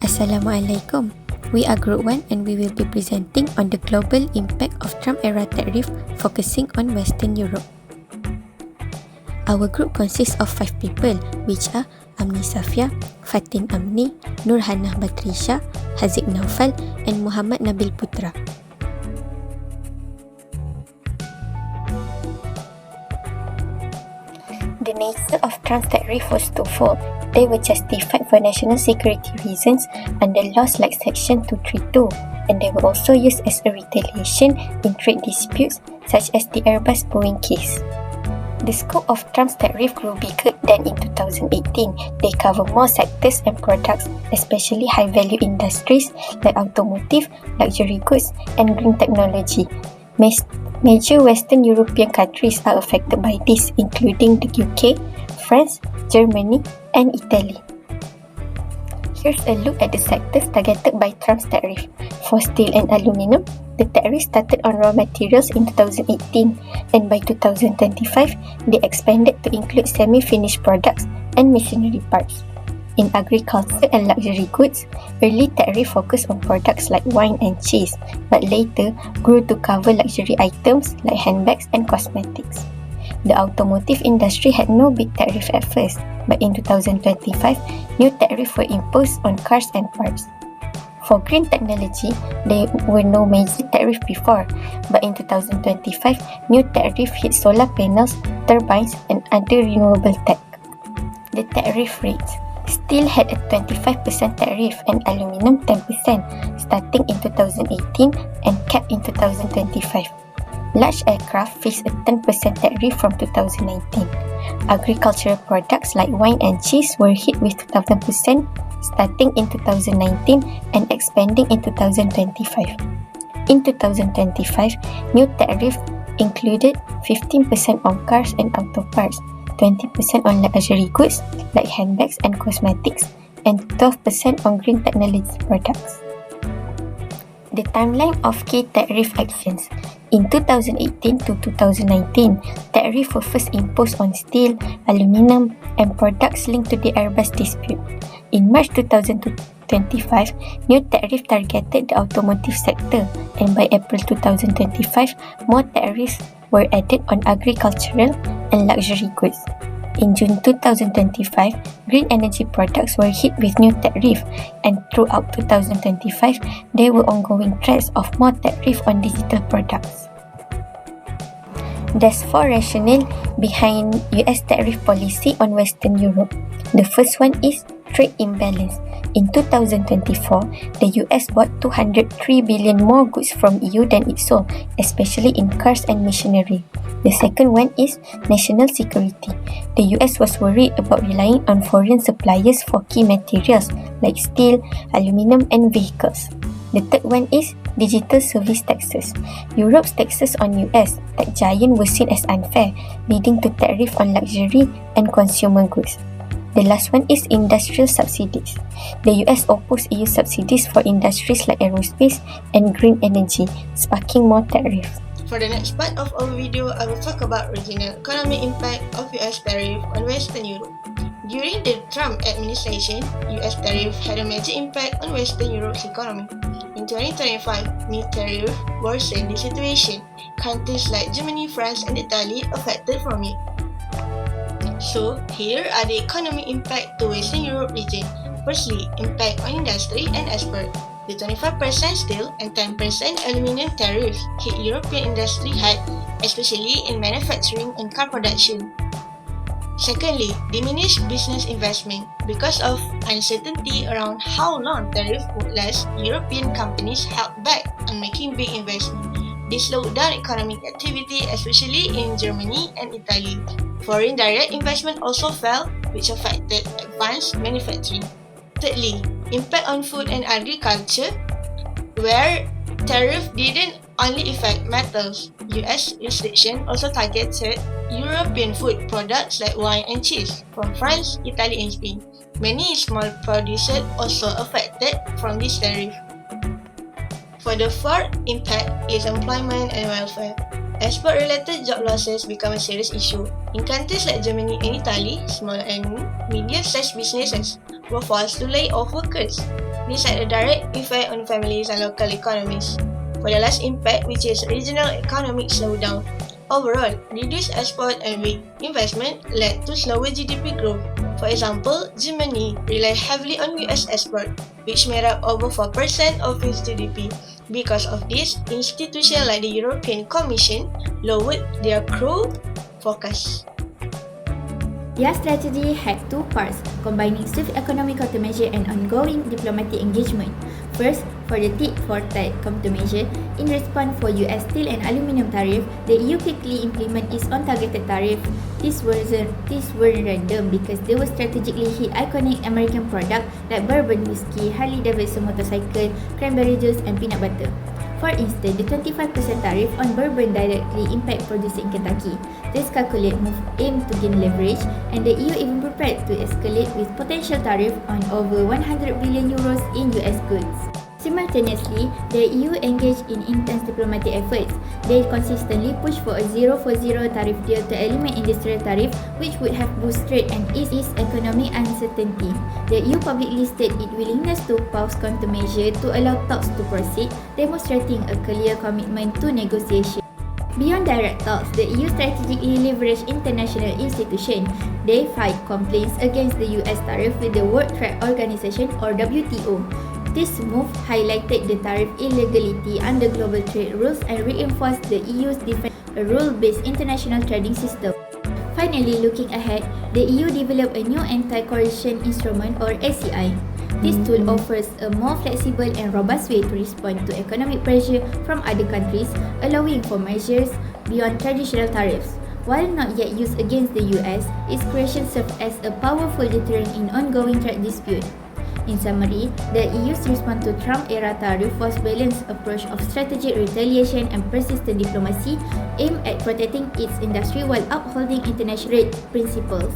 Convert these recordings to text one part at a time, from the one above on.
Assalamualaikum. We are Group 1 and we will be presenting on the global impact of Trump-era tariff focusing on Western Europe. Our group consists of 5 people, which are Amni Safia, Fatin Amni, Nurhanah Batrisha, Haziq Naufal and Muhammad Nabil Putra. The nature of Trump's tariff was twofold. They were justified for national security reasons under laws like Section 232, and they were also used as a retaliation in trade disputes such as the Airbus-Boeing case. The scope of Trump's tariff grew bigger than in 2018. They cover more sectors and products, especially high-value industries like automotive, luxury goods, and green technology. Major Western European countries are affected by this, including the UK, France, Germany, and Italy. Here's a look at the sectors targeted by Trump's tariff. For steel and aluminium, the tariff started on raw materials in 2018, and by 2025, they expanded to include semi-finished products and machinery parts. In agriculture and luxury goods, early tariff focused on products like wine and cheese, but later grew to cover luxury items like handbags and cosmetics. The automotive industry had no big tariff at first, but in 2025, new tariffs were imposed on cars and parts. For green technology, there were no major tariff before, but in 2025, new tariff hit solar panels, turbines, and other renewable tech. The tariff rates. Steel had a 25% tariff and aluminium 10%, starting in 2018 and capped in 2025. Large aircraft faced a 10% tariff from 2019. Agricultural products like wine and cheese were hit with 2,000%, starting in 2019 and expanding in 2025. In 2025, new tariffs included 15% on cars and auto parts, 20% on luxury goods like handbags and cosmetics, and 12% on green technology products. The timeline of key tariff actions. In 2018 to 2019, tariffs were first imposed on steel, aluminium, and products linked to the Airbus dispute. In March 2025, new tariff targeted the automotive sector, and by April 2025, more tariffs were added on agricultural and luxury goods. In June 2025, green energy products were hit with new tariff, and throughout 2025, there were ongoing threats of more tariff on digital products. There's 4 rationale behind US tariff policy on Western Europe. The first one is trade imbalance. In 2024, the US bought 203 billion more goods from EU than it sold, especially in cars and machinery. The second one is national security. The US was worried about relying on foreign suppliers for key materials like steel, aluminium, and vehicles. The third one is digital service taxes. Europe's taxes on US tech giant were seen as unfair, leading to tariff on luxury and consumer goods. The last one is industrial subsidies. The US opposed EU subsidies for industries like aerospace and green energy, sparking more tariffs. For the next part of our video, I will talk about regional economic impact of US tariff on Western Europe. During the Trump administration, US tariff had a major impact on Western Europe's economy. In 2025, new tariff worsened the situation. Countries like Germany, France, and Italy affected from it. So, here are the economic impact to Western Europe region. Firstly, impact on industry and export. The 25% steel and 10% aluminium tariffs hit European industry hard, especially in manufacturing and car production. Secondly, diminished business investment. Because of uncertainty around how long tariff would last, European companies held back on making big investments. This slowed down economic activity, especially in Germany and Italy. Foreign direct investment also fell, which affected advanced manufacturing. Thirdly, impact on food and agriculture, where tariff didn't only affect metals. US restriction also targeted European food products like wine and cheese from France, Italy, and Spain. Many small producers also affected from this tariff. For the fourth impact is employment and welfare. Export-related job losses become a serious issue. In countries like Germany and Italy, small and medium-sized businesses were forced to lay off workers. This had a direct effect on families and local economies. For the last impact, which is regional economic slowdown, overall, reduced export and weak investment led to slower GDP growth. For example, Germany relied heavily on US export, which made up over 4% of its GDP. Because of this, institutions like the European Commission lowered their growth forecast. Their strategy had two parts, combining swift economic countermeasure and ongoing diplomatic engagement. First, for the tit-for-tat countermeasure, in response for US steel and aluminium tariff, the EU quickly implemented its own targeted tariff. These weren't random because they were strategically hit iconic American products like bourbon whiskey, Harley Davidson motorcycle, cranberry juice, and peanut butter. For instance, the 25% tariff on bourbon directly impact producers in Kentucky. This calculated move aimed to gain leverage, and the EU even prepared to escalate with potential tariff on over 100 billion euros in US goods. Simultaneously, the EU engaged in intense diplomatic efforts. They consistently pushed for a 0 for 0 tariff deal to eliminate industrial tariff, which would have boosted and eased economic uncertainty. The EU publicly stated its willingness to pause countermeasures to allow talks to proceed, demonstrating a clear commitment to negotiation. Beyond direct talks, the EU strategically leveraged international institutions. They filed complaints against the US tariff with the World Trade Organization or WTO. This move highlighted the tariff illegality under global trade rules and reinforced the EU's defense of a rule-based international trading system. Finally, looking ahead, the EU developed a new anti-coercion instrument or ACI. This tool offers a more flexible and robust way to respond to economic pressure from other countries, allowing for measures beyond traditional tariffs. While not yet used against the US, its creation served as a powerful deterrent in ongoing trade disputes. In summary, the EU's response to Trump-era tariff was a balanced approach of strategic retaliation and persistent diplomacy aimed at protecting its industry while upholding international trade principles.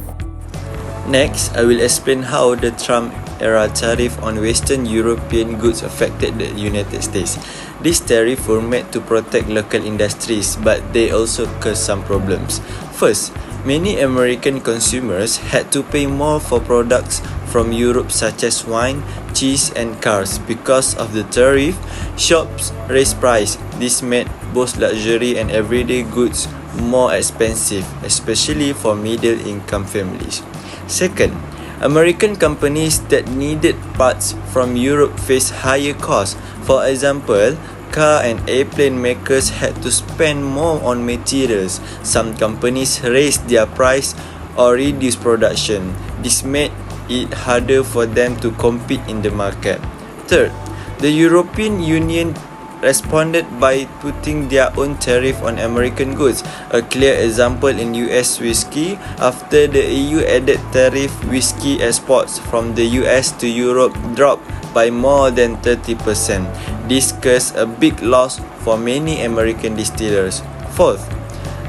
Next, I will explain how the Trump-era tariff on Western European goods affected the United States. These tariffs were meant to protect local industries, but they also caused some problems. First, many American consumers had to pay more for products from Europe such as wine, cheese and cars. Because of the tariff, shops raised price. This made both luxury and everyday goods more expensive, especially for middle-income families. Second, American companies that needed parts from Europe faced higher costs. For example, car and airplane makers had to spend more on materials. Some companies raised their price or reduced production. This made it harder for them to compete in the market. Third, the European Union responded by putting their own tariff on American goods. A clear example in US whiskey, after the EU added tariff, whiskey exports from the US to Europe dropped by more than 30%. This caused a big loss for many American distillers. Fourth,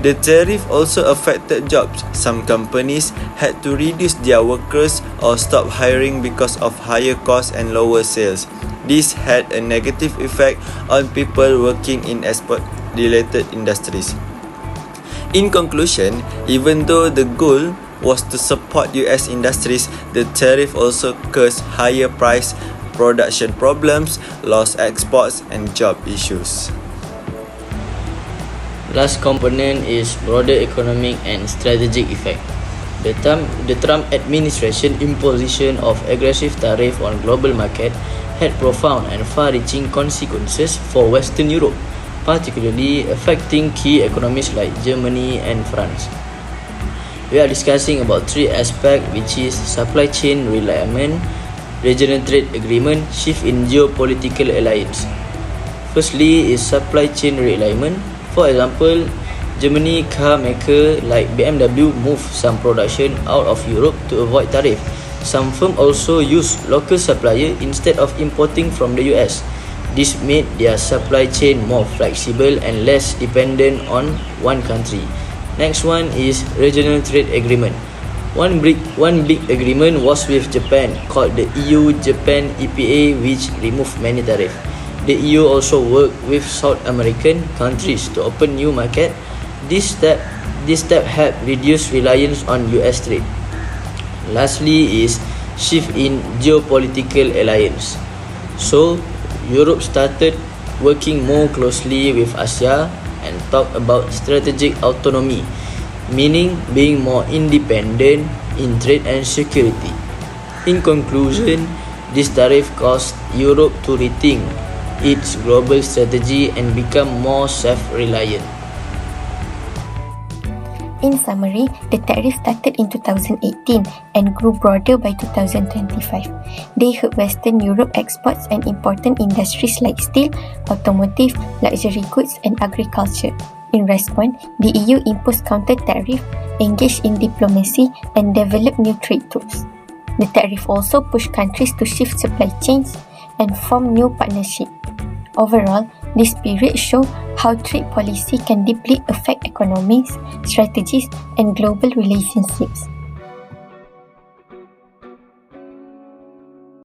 the tariff also affected jobs. Some companies had to reduce their workers or stop hiring because of higher costs and lower sales. This had a negative effect on people working in export-related industries. In conclusion, even though the goal was to support US industries, the tariff also caused higher price, production problems, lost exports, and job issues. Last component is broader economic and strategic effect. The Trump administration imposition of aggressive tariff on global market had profound and far-reaching consequences for Western Europe, particularly affecting key economies like Germany and France. We are discussing about three aspects, which is supply chain realignment, regional trade agreement, shift in geopolitical alliance. Firstly is supply chain realignment. For example, Germany car maker like BMW moved some production out of Europe to avoid tariff. Some firms also use local suppliers instead of importing from the US. This made their supply chain more flexible and less dependent on one country. Next one is regional trade agreement. One big agreement was with Japan called the EU-Japan EPA, which removed many tariffs. The EU also worked with South American countries to open new markets. This step helped reduce reliance on US trade. Lastly is shift in geopolitical alliance. So, Europe started working more closely with Asia and talked about strategic autonomy, meaning being more independent in trade and security. In conclusion, this tariff caused Europe to rethink its global strategy and become more self-reliant. In summary, the tariff started in 2018 and grew broader by 2025. They hurt Western Europe exports and important industries like steel, automotive, luxury goods and agriculture. In response, the EU imposed counter-tariff, engaged in diplomacy and developed new trade tools. The tariff also pushed countries to shift supply chains and form new partnerships. Overall, this period shows how trade policy can deeply affect economies, strategies, and global relationships.